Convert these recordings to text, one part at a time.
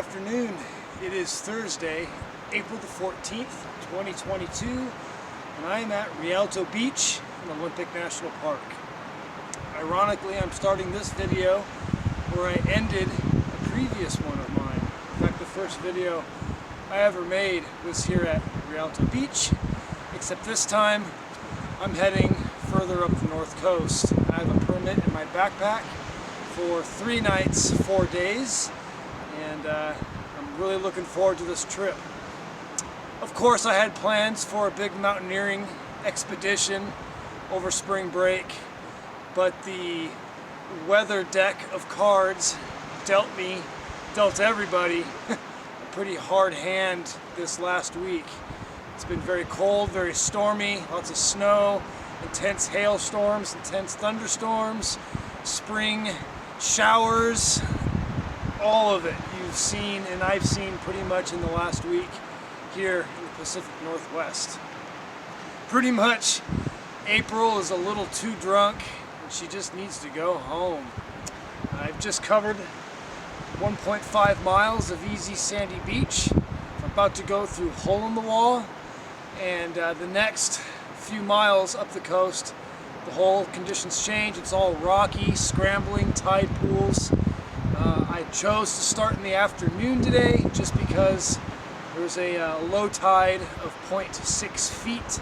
afternoon. It is Thursday, April the 14th, 2022, and I am at Rialto Beach in Olympic National Park. Ironically, I'm starting this video where I ended a previous one of mine. In fact, the first video I ever made was here at Rialto Beach, except this time I'm heading further up the north coast. I have a permit in my backpack for 3 nights, 4 days, and I'm really looking forward to this trip. Of course, I had plans for a big mountaineering expedition over spring break, but the weather deck of cards dealt everybody a pretty hard hand this last week. It's been very cold, very stormy, lots of snow, intense hailstorms, intense thunderstorms, spring showers, all of it you've seen and I've seen pretty much in the last week here in the Pacific Northwest. Pretty much April is a little too drunk and she just needs to go home. I've just covered 1.5 miles of easy sandy beach. I'm about to go through Hole in the Wall, and the next few miles up the coast, the whole conditions change. It's all rocky, scrambling tide pools. I chose to start in the afternoon today just because there's a low tide of 0.6 feet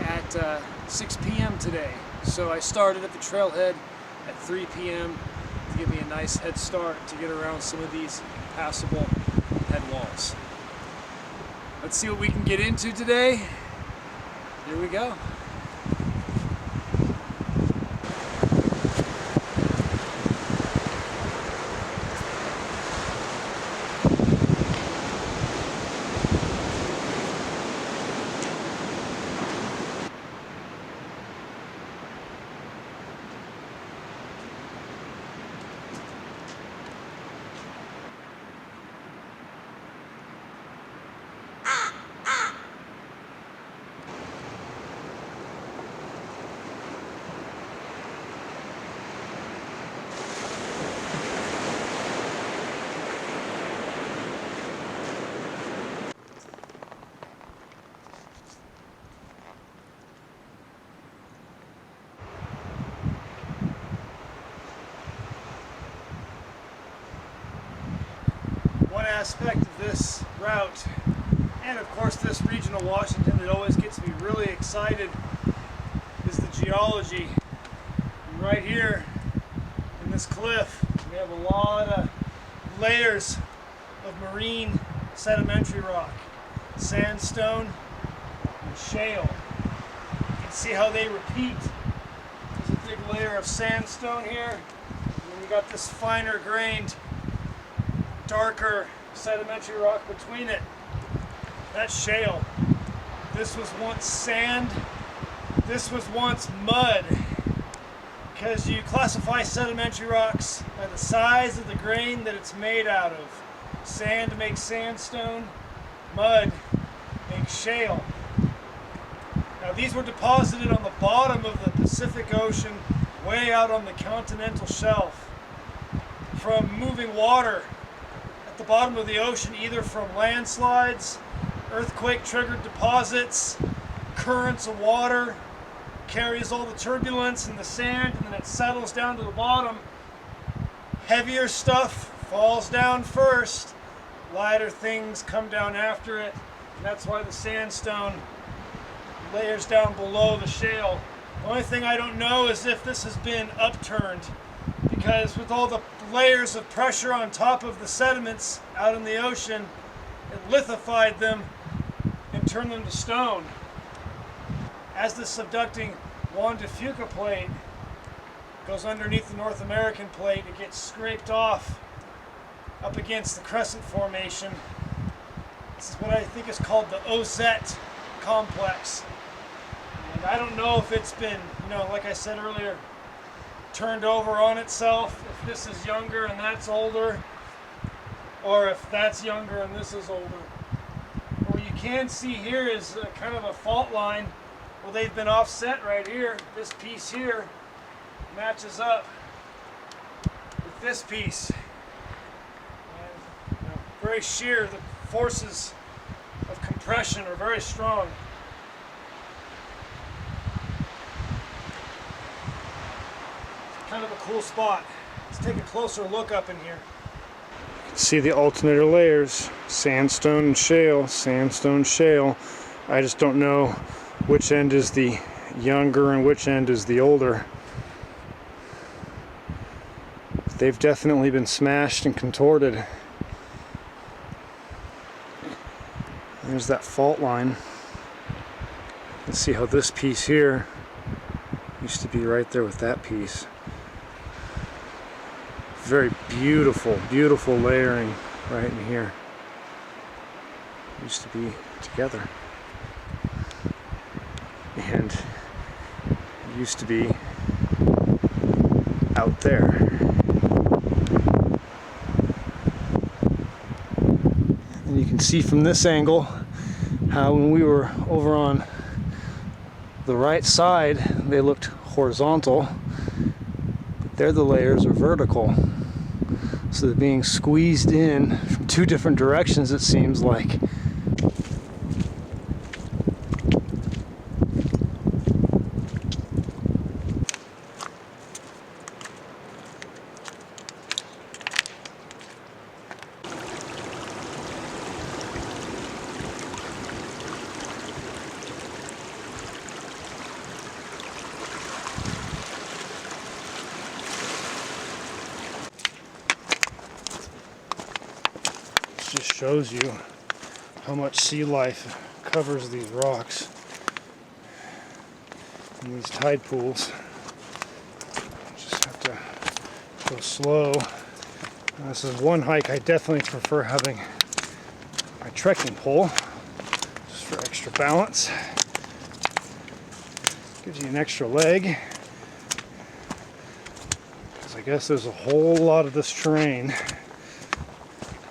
at 6 p.m. today. So I started at the trailhead at 3 p.m. to give me a nice head start to get around some of these passable head walls. Let's see what we can get into today. Here we go. One aspect of this route, and of course this region of Washington that always gets me really excited, is the geology. And right here in this cliff, we have a lot of layers of marine sedimentary rock, sandstone and shale. You can see how they repeat. There's a big layer of sandstone here, and then we got this finer grained, darker sedimentary rock between it. That's shale. This was once sand. This was once mud. Because you classify sedimentary rocks by the size of the grain that it's made out of. Sand makes sandstone. Mud makes shale. Now these were deposited on the bottom of the Pacific Ocean, way out on the continental shelf, from moving water at the bottom of the ocean, either from landslides, earthquake-triggered deposits, currents of water, carries all the turbulence and the sand, and then it settles down to the bottom. Heavier stuff falls down first, lighter things come down after it, and that's why the sandstone layers down below the shale. The only thing I don't know is if this has been upturned, because with all the layers of pressure on top of the sediments out in the ocean, it lithified them and turned them to stone. As the subducting Juan de Fuca plate goes underneath the North American plate, it gets scraped off up against the crescent formation. This is what I think is called the Ozette complex. And I don't know if it's been, like I said earlier, turned over on itself, if this is younger and that's older, or if that's younger and this is older. What you can see here is kind of a fault line. Well, they've been offset right here. This piece here matches up with this piece. And, very sheer. The forces of compression are very strong. It's kind of a cool spot. Let's take a closer look up in here. See the alternator layers, sandstone and shale, sandstone, shale. I just don't know which end is the younger and which end is the older. They've definitely been smashed and contorted. There's that fault line. Let's see how this piece here used to be right there with that piece. Very beautiful, beautiful layering right in here. Used to be together. And it used to be out there. And you can see from this angle how when we were over on the right side, they looked horizontal. But there the layers are vertical. So they're being squeezed in from two different directions, it seems like. Just shows you how much sea life covers these rocks and these tide pools. Just have to go slow. This is one hike I definitely prefer having my trekking pole, just for extra balance. Gives you an extra leg, because I guess there's a whole lot of this terrain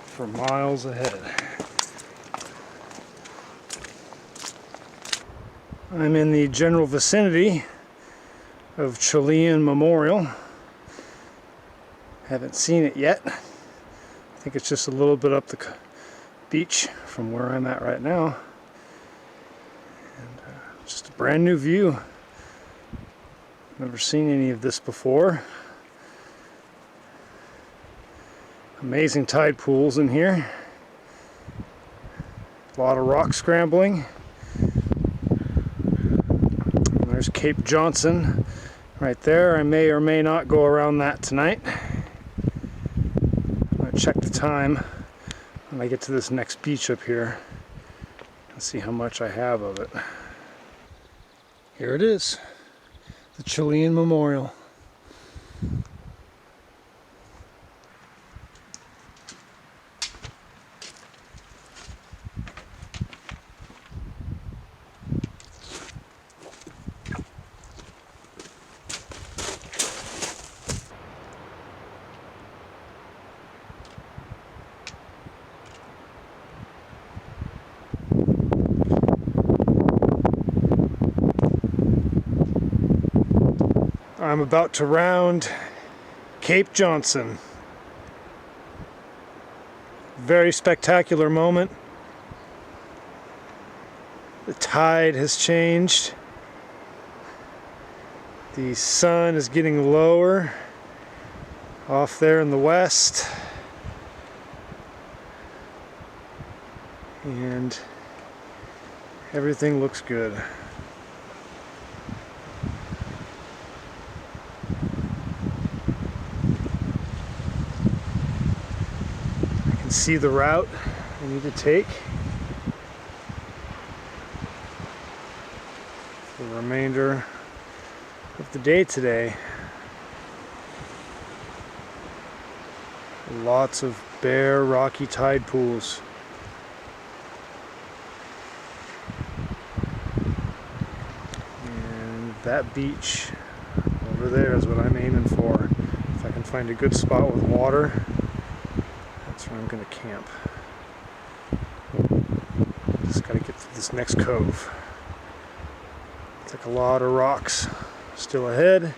for miles ahead. I'm in the general vicinity of Chilean Memorial. Haven't seen it yet. I think it's just a little bit up the beach from where I'm at right now. And just a brand new view. Never seen any of this before. Amazing tide pools in here. A lot of rock scrambling. And there's Cape Johnson right there. I may or may not go around that tonight. I'm going to check the time when I get to this next beach up here and see how much I have of it. Here it is, the Chilean Memorial. I'm about to round Cape Johnson. Very spectacular moment. The tide has changed. The sun is getting lower off there in the west. And everything looks good. See the route I need to take for the remainder of the day today. Lots of bare, rocky tide pools. And that beach over there is what I'm aiming for. If I can find a good spot with water, that's where I'm going to camp. Just got to get through this next cove. It's like a lot of rocks still ahead,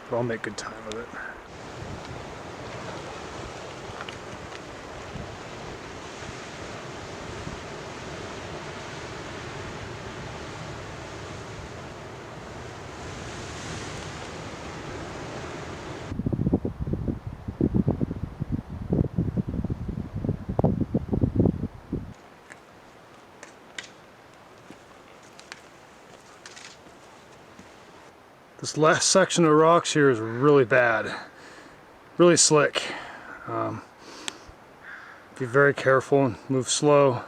but I'll make good time with it. This last section of rocks here is really bad, really slick. Be very careful and move slow.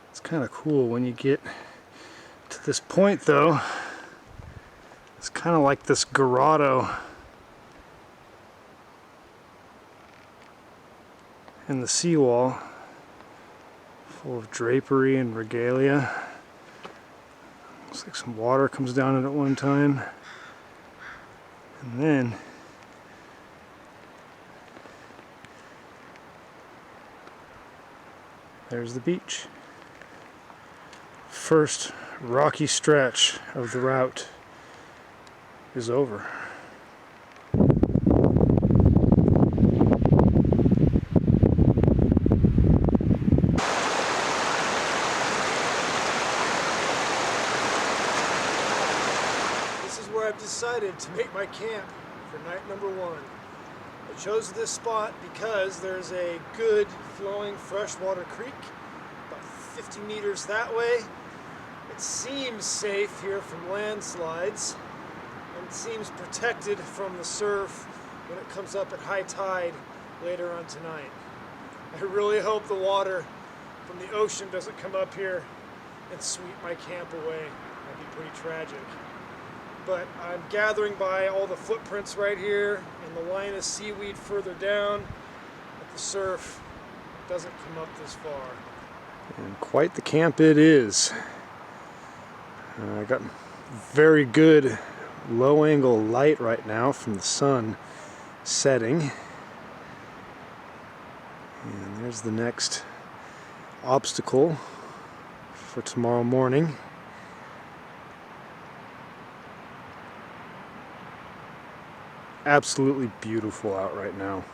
It's kind of cool when you get to this point though. It's kind of like this grotto in the seawall, full of drapery and regalia. Looks like some water comes down it at one time. And then there's the beach. First rocky stretch of the route is over. This is where I've decided to make my camp for night number one. I chose this spot because there's a good flowing freshwater creek about 50 meters that way. It seems safe here from landslides, and it seems protected from the surf when it comes up at high tide later on tonight. I really hope the water from the ocean doesn't come up here and sweep my camp away. That'd be pretty tragic. But I'm gathering by all the footprints right here and the line of seaweed further down, but the surf doesn't come up this far. And quite the camp it is. I got very good low angle light right now from the sun setting. And there's the next obstacle for tomorrow morning. Absolutely beautiful out right now.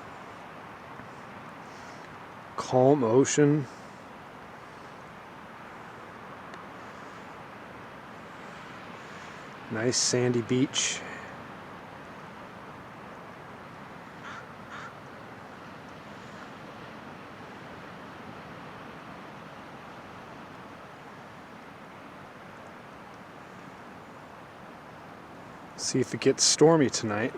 Calm ocean. Nice sandy beach. See if it gets stormy tonight.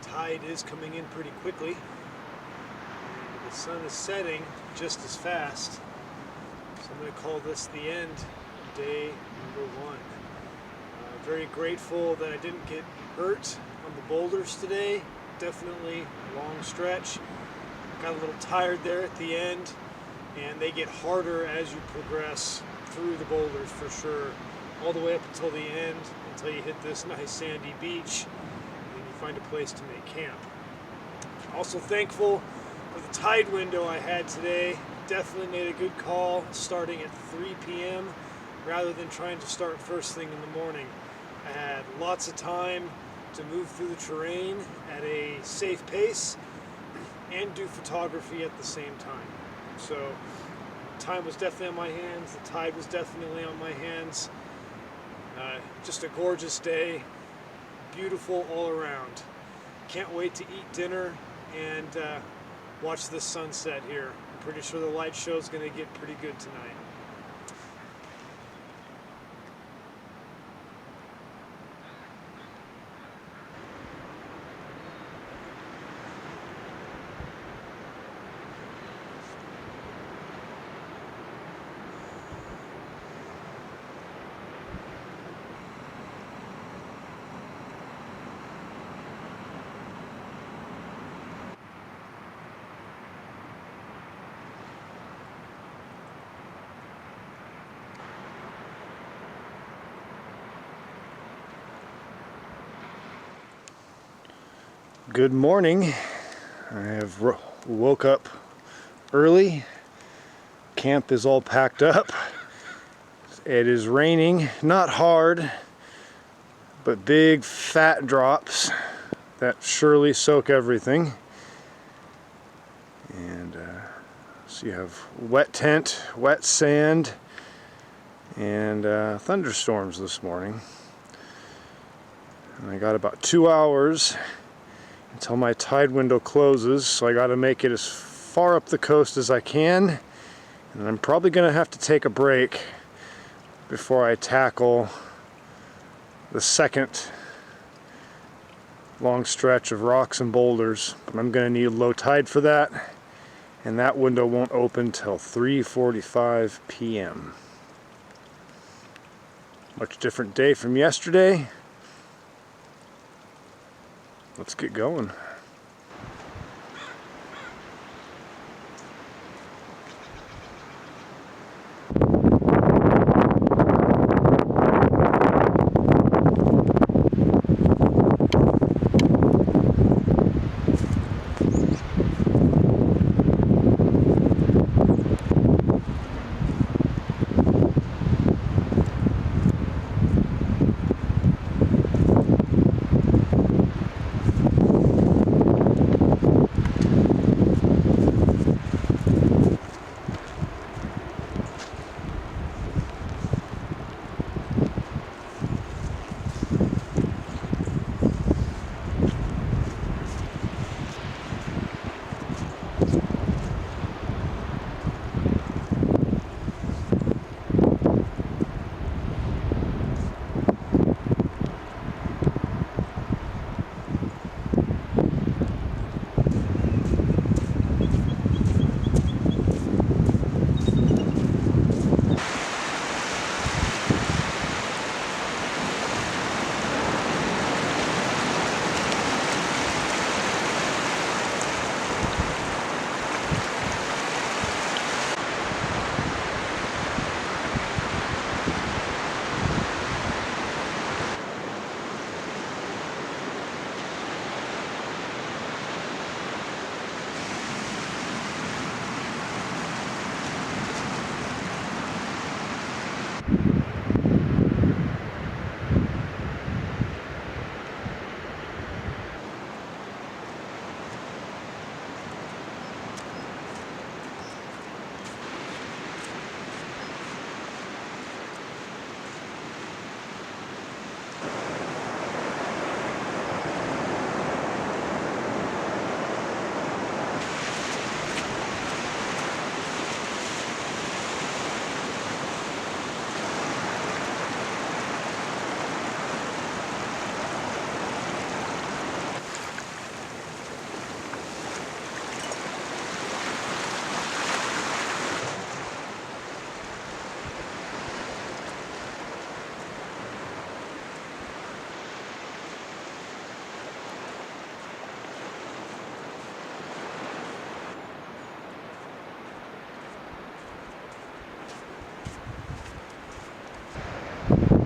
Tide is coming in pretty quickly, and the sun is setting just as fast, so I'm going to call this the end of day number one. Very grateful that I didn't get hurt on the boulders today. Definitely a long stretch. Got a little tired there at the end, and they get harder as you progress through the boulders for sure, all the way up until the end, until you hit this nice sandy beach. Find a place to make camp. Also thankful for the tide window I had today. Definitely made a good call starting at 3 p.m. rather than trying to start first thing in the morning. I had lots of time to move through the terrain at a safe pace and do photography at the same time. So time was definitely on my hands, the tide was definitely on my hands. Just a gorgeous day. Beautiful all around. Can't wait to eat dinner and watch this sunset here. I'm pretty sure the light show is going to get pretty good tonight. Good morning. I have woke up early. Camp is all packed up. It is raining, not hard, but big fat drops that surely soak everything. And So you have wet tent, wet sand, and thunderstorms this morning. And I got about 2 hours until my tide window closes, so I got to make it as far up the coast as I can. And I'm probably going to have to take a break before I tackle the second long stretch of rocks and boulders. But I'm going to need low tide for that, and that window won't open till 3:45 p.m. Much different day from yesterday. Let's get going.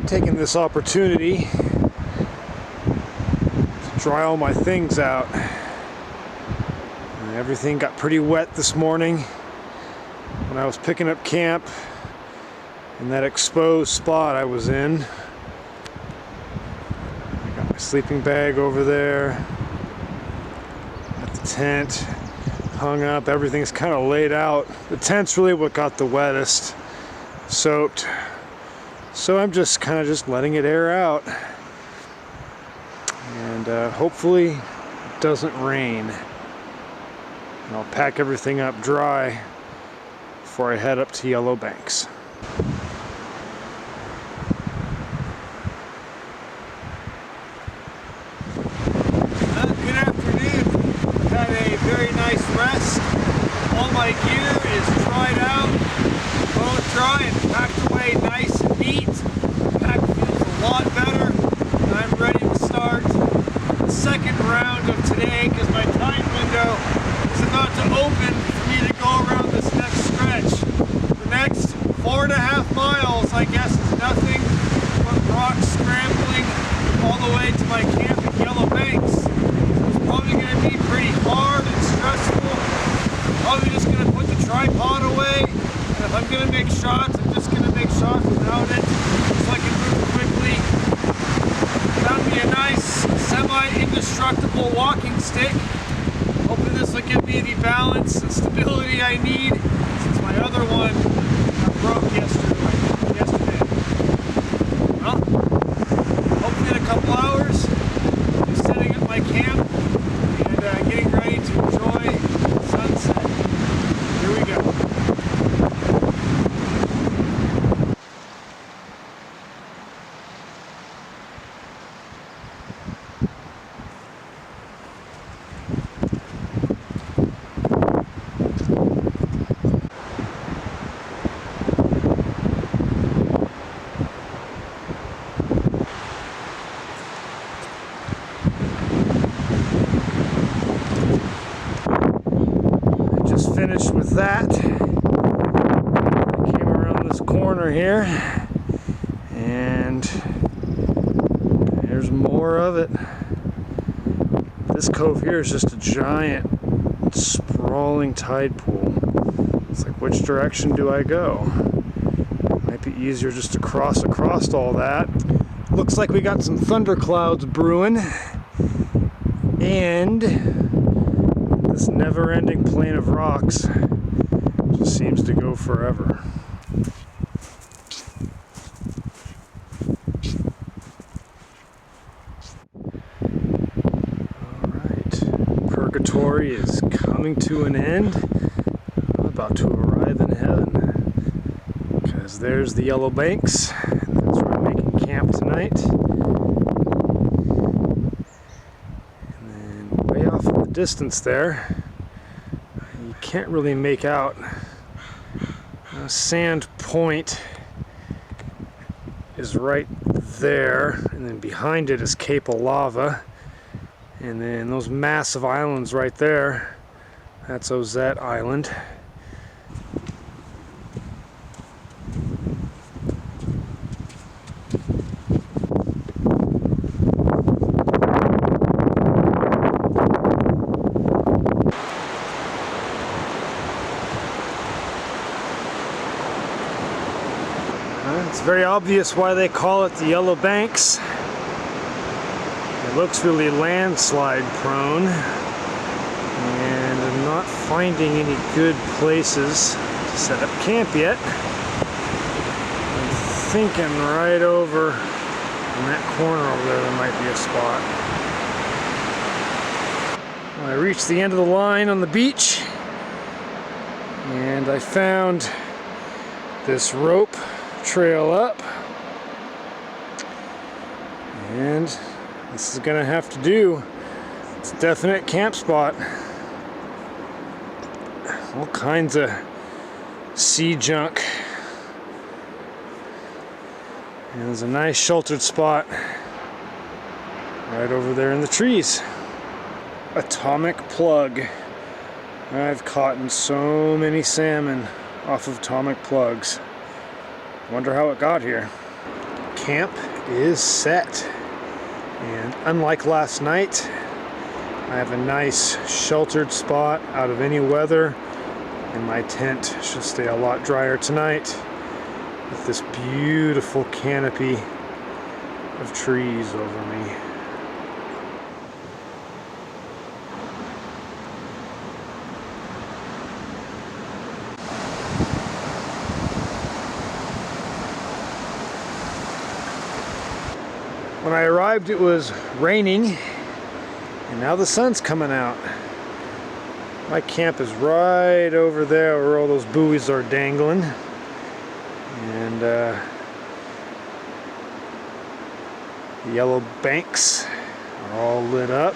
Taking this opportunity to dry all my things out. Everything got pretty wet this morning when I was picking up camp in that exposed spot I was in. I got my sleeping bag over there, got the tent hung up, everything's kind of laid out. The tent's really what got the wettest, soaked. So I'm just kind of letting it air out, and hopefully it doesn't rain. And I'll pack everything up dry before I head up to Yellow Banks. Good afternoon. Had a very nice rest. All my gear is dried out, bone dry, and packed away nice and neat. Pack feels a lot better, and I'm ready to start the second round of today because my time window is about to open for me to go around this next stretch. The next 4.5 miles, I guess, is nothing but rocks scrambling all the way to my camp at Yellow Banks. It's probably going to be pretty hard and stressful. Probably just going to put the tripod away, and if I'm going to make shots, I'm just going to make shots without it so I can move quickly. Found me a nice semi-indestructible walking stick. Hoping this will give me the balance and stability I need since my other one broke yesterday. Well, hopefully in a couple hours, just setting up my camp and getting ready to enjoy the sunset. Here we go. Finished with that. I came around this corner here and there's more of it. This cove here is just a giant sprawling tide pool. It's like, which direction do I go? Might be easier just to cross across all that. Looks like we got some thunderclouds brewing, and this never-ending plain of rocks just seems to go forever. Alright, purgatory is coming to an end. I'm about to arrive in heaven, because there's the yellow banks. That's where I'm making camp tonight. Distance there, you can't really make out. Sand Point is right there, and then behind it is Cape of Lava, and then those massive islands right there, that's Ozette Island. It's very obvious why they call it the Yellow Banks. It looks really landslide prone, and I'm not finding any good places to set up camp yet. I'm thinking right over in that corner over there might be a spot. Well, I reached the end of the line on the beach, and I found this rope trail up, and this is gonna have to do. It's a definite camp spot. All kinds of sea junk, and there's a nice sheltered spot right over there in the trees. Atomic plug. I've caught so many salmon off of atomic plugs. Wonder how it got here. Camp is set, and unlike last night, I have a nice sheltered spot out of any weather, and my tent should stay a lot drier tonight with this beautiful canopy of trees over me. When I arrived, it was raining, and now the sun's coming out. My camp is right over there where all those buoys are dangling, and the yellow banks are all lit up.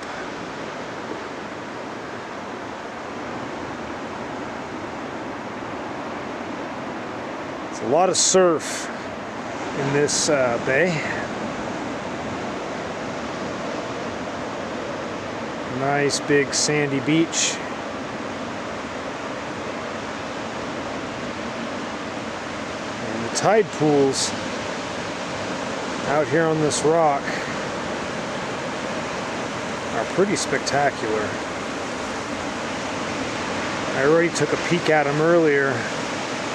It's a lot of surf in this bay. Nice big sandy beach. And the tide pools out here on this rock are pretty spectacular. I already took a peek at them earlier,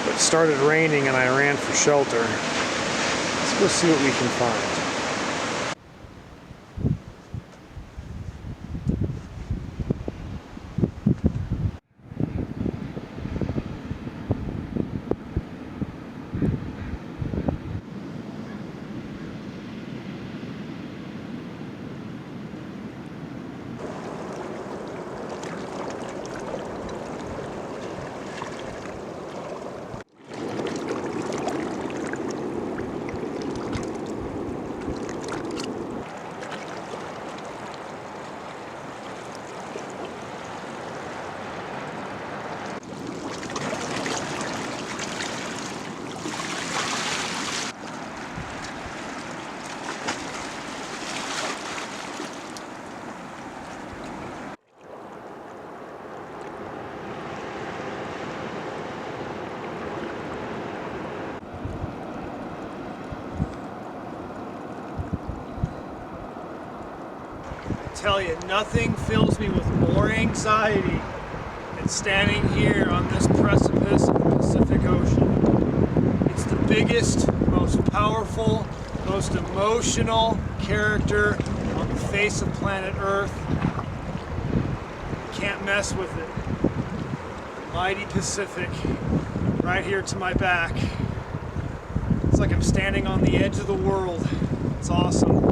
but it started raining and I ran for shelter. Let's go see what we can find. tell you, nothing fills me with more anxiety than standing here on this precipice of the Pacific Ocean. It's the biggest, most powerful, most emotional character on the face of planet Earth. Can't mess with it. The mighty Pacific, right here to my back. It's like I'm standing on the edge of the world. It's awesome.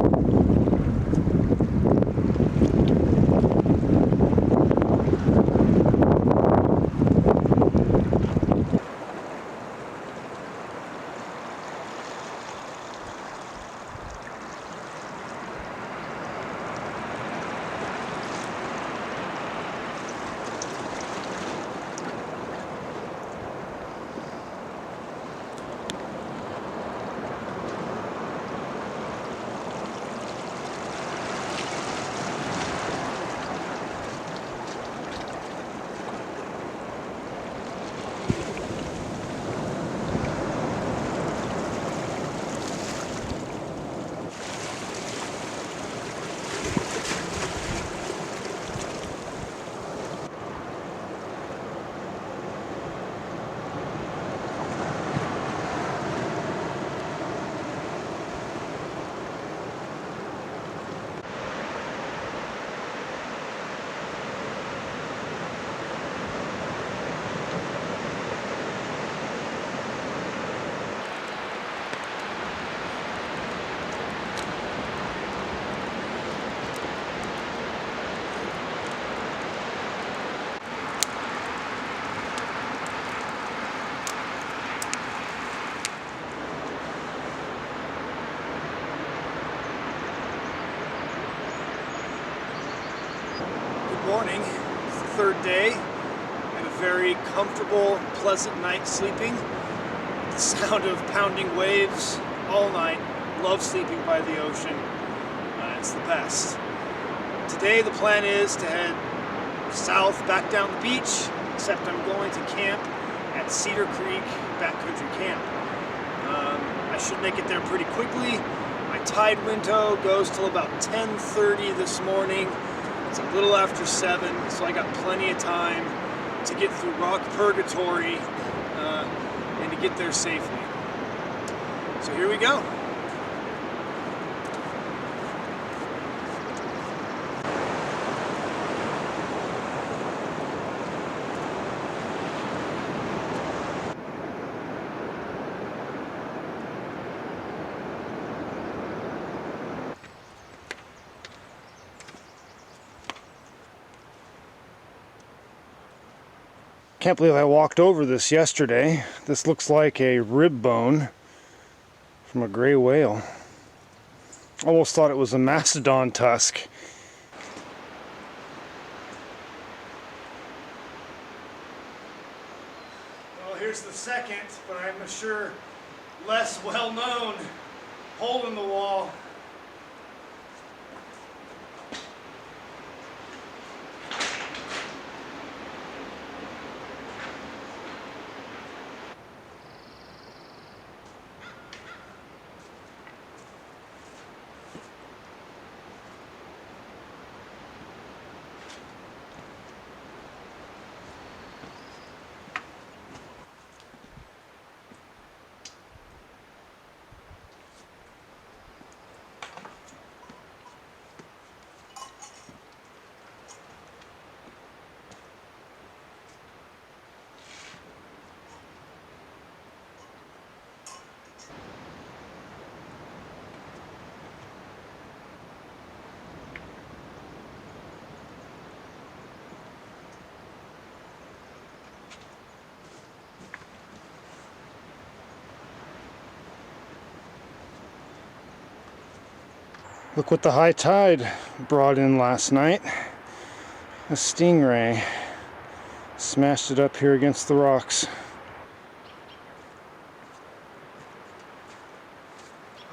Morning. It's the third day and a very comfortable, pleasant night sleeping. The sound of pounding waves all night. Love sleeping by the ocean. It's the best. Today the plan is to head south back down the beach, except I'm going to camp at Cedar Creek Backcountry Camp. I should make it there pretty quickly. My tide window goes till about 10:30 this morning. It's a little after 7, so I got plenty of time to get through rock purgatory and to get there safely. So here we go. Can't believe I walked over this yesterday. This looks like a rib bone from a gray whale. Almost thought it was a mastodon tusk. Well, here's the second, but I'm sure less well-known hole in the wall. Look what the high tide brought in last night. A stingray. Smashed it up here against the rocks.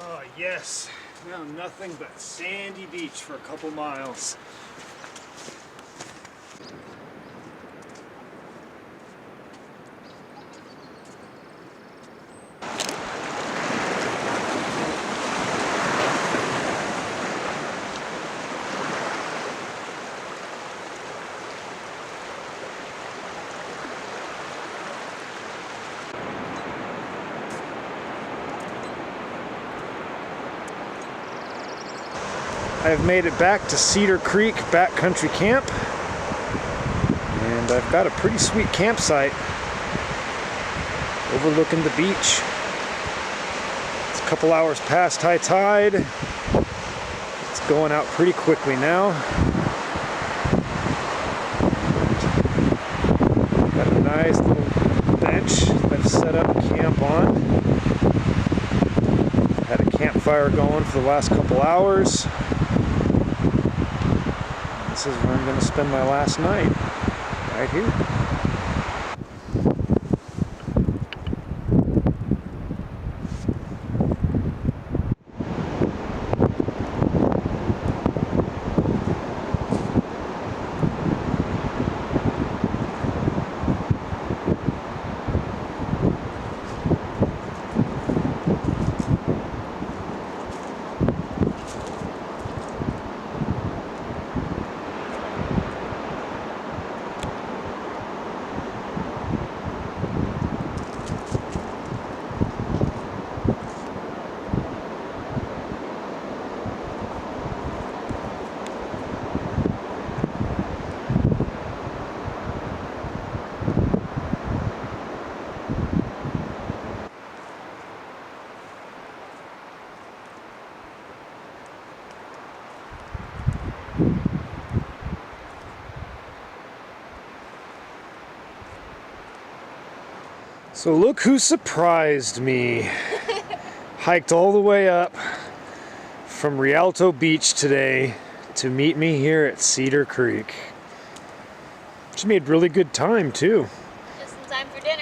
Oh yes, now nothing but sandy beach for a couple miles. I've made it back to Cedar Creek Backcountry Camp, and I've got a pretty sweet campsite overlooking the beach. It's a couple hours past high tide. It's going out pretty quickly now. Got a nice little bench I've set up camp on. Had a campfire going for the last couple hours. This is where I'm going to spend my last night, right here. So look who surprised me. Hiked all the way up from Rialto Beach today to meet me here at Cedar Creek. She made really good time too. Just in time for dinner.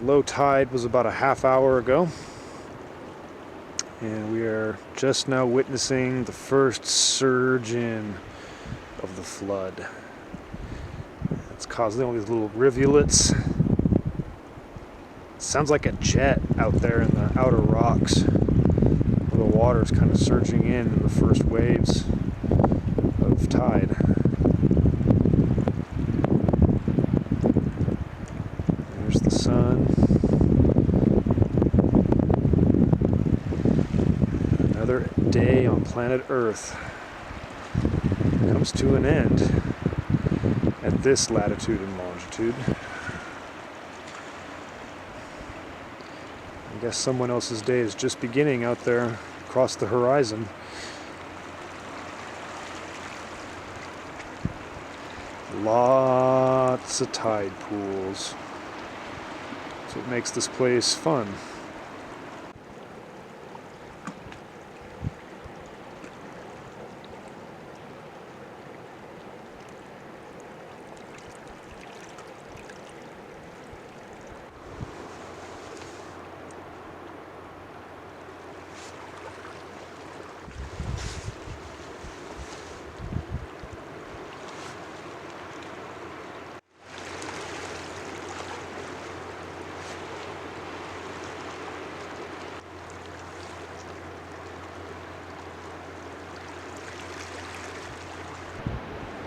Low tide was about a half hour ago, and we are just now witnessing the first surge in of the flood. It's causing all these little rivulets. Sounds like a jet out there in the outer rocks, where the water's kind of surging in the first waves of tide. There's the sun. Another day on planet Earth comes to an end at this latitude and longitude. I guess someone else's day is just beginning out there across the horizon. Lots of tide pools. That's what makes this place fun.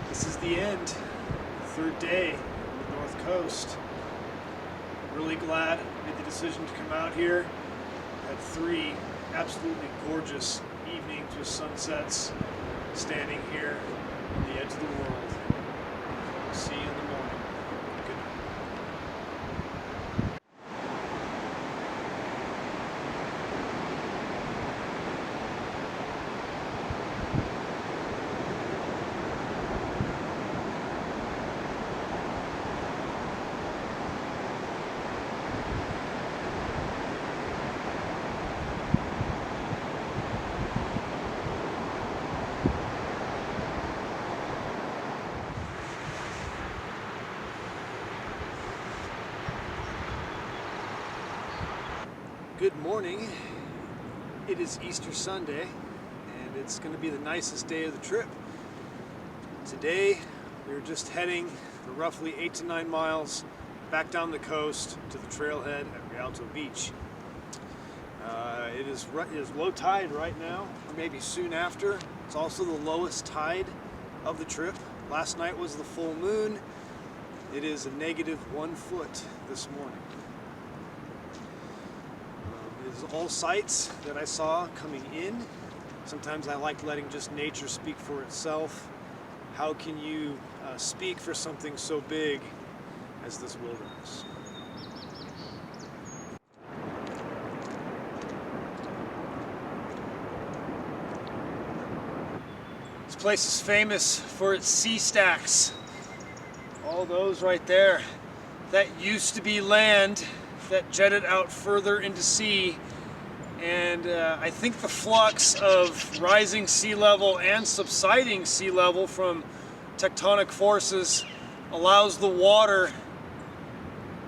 This is the end, third day on the North Coast. Really glad I made the decision to come out here. Had 3 absolutely gorgeous evenings with sunsets, standing here on the edge of the world. See you in the morning. Good night. Good morning. It is Easter Sunday, and it's going to be the nicest day of the trip. Today, we're just heading for roughly 8 to 9 miles back down the coast to the trailhead at Rialto Beach. It is low tide right now, or maybe soon after. It's also the lowest tide of the trip. Last night was the full moon. It is a -1 foot this morning. It is all sights that I saw coming in. Sometimes I like letting just nature speak for itself. How can you speak for something so big as this wilderness? This place is famous for its sea stacks. All those right there. That used to be land that jetted out further into sea, and I think the flux of rising sea level and subsiding sea level from tectonic forces allows the water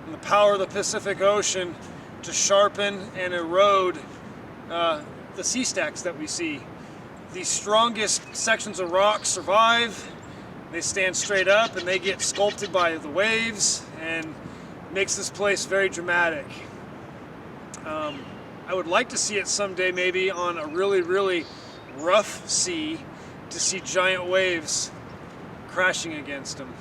and the power of the Pacific Ocean to sharpen and erode the sea stacks that we see. The strongest sections of rock survive. They stand straight up and they get sculpted by the waves, and makes this place very dramatic. I would like to see it someday, maybe on a really, really rough sea, to see giant waves crashing against them.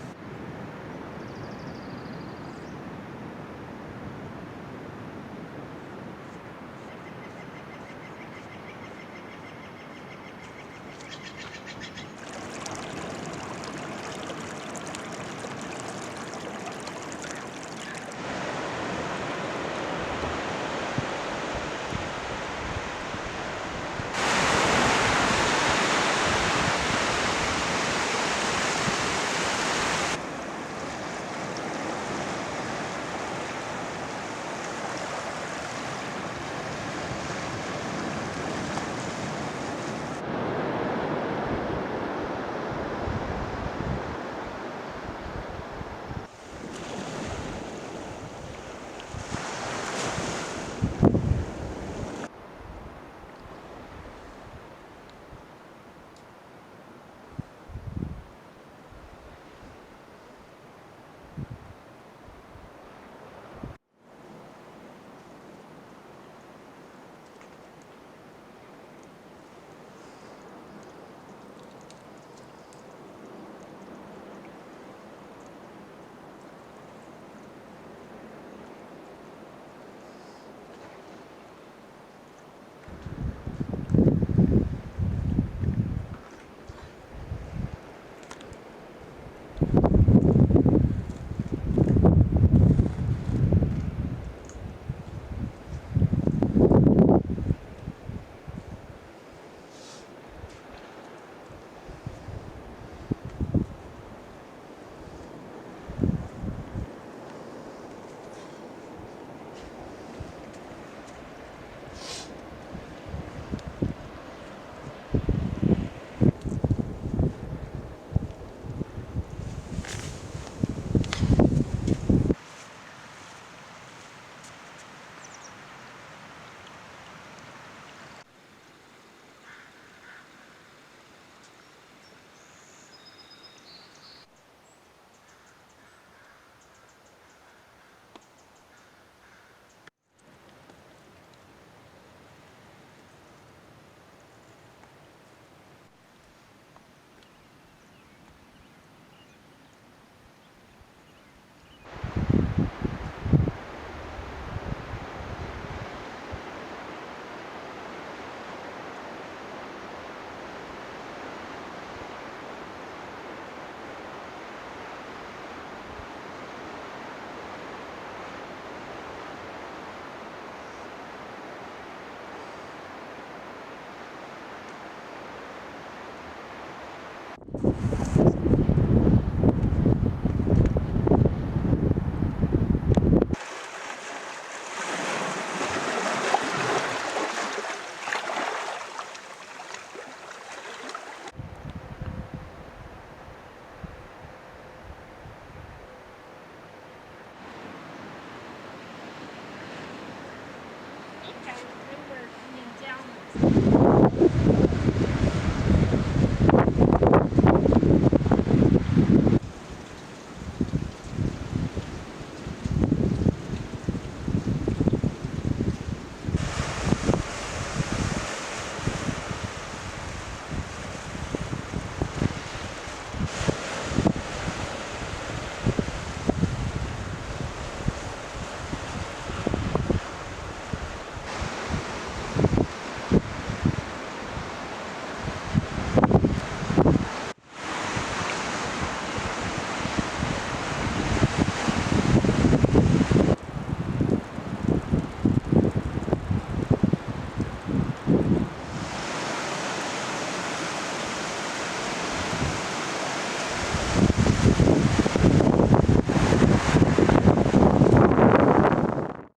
Bye.